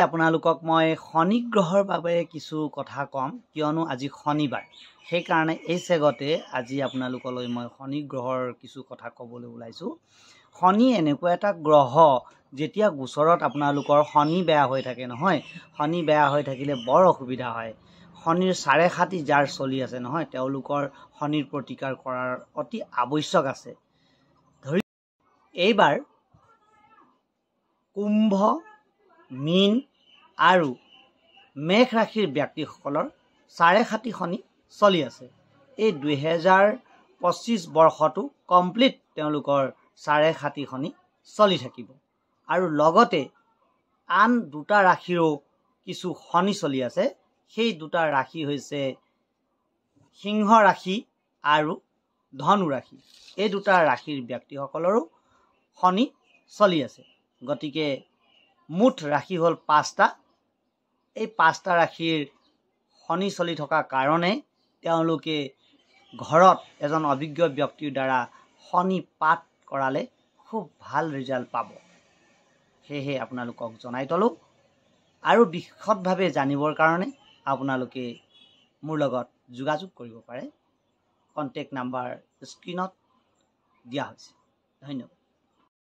আপোনালোকক মই শনি গ্ৰহৰ বাবে কিছু কথা কম, কিয়নো আজি শনিবাৰ। সেইকাৰণে এই চেগতে আজি আপোনালোকলৈ মই শনি গ্ৰহৰ কিছু কথা ক'বলৈ ওলাইছোঁ। শনি এনেকুৱা এটা গ্ৰহ, যেতিয়া গোচৰত আপোনালোকৰ শনি বেয়া হৈ থাকে নহয়, শনি বেয়া হৈ থাকিলে বৰ অসুবিধা হয়। শনিৰ 7.5 যাৰ চলি আছে নহয়, তেওঁলোকৰ শনিৰ প্ৰতিকাৰ কৰাৰ অতি আৱশ্যক আছে। ধৰি এইবাৰ কুম্ভ, মীন আৰু মেষ ৰাশিৰ ব্যক্তিসকলৰ 7.5 শনি চলি আছে। এই 2025 বৰ্ষটো কমপ্লিট তেওঁলোকৰ 7.5 শনি চলি থাকিব। আৰু লগতে আন দুটা ৰাশিৰো কিছু শনি চলি আছে। সেই দুটা ৰাশি হৈছে সিংহ ৰাশি আৰু ধনু ৰাশি। এই দুটা ৰাশিৰ ব্যক্তিসকলৰো শনি চলি আছে। গতিকে মুঠ ৰাশি হ'ল 5টা। এই 5টা ৰাশিৰ শনি চলি থকা কাৰণে তেওঁলোকে ঘৰত এজন অভিজ্ঞ ব্যক্তিৰ দ্বাৰা শনি পাঠ কৰালে খুব ভাল ৰিজাল্ট পাব। সেয়েহে আপোনালোকক জনাই তলোঁ। আৰু বিশদভাৱে জানিবৰ কাৰণে আপোনালোকে মোৰ লগত যোগাযোগ কৰিব পাৰে। কণ্টেক্ট নাম্বাৰ স্ক্ৰীনত দিয়া হৈছে। ধন্যবাদ।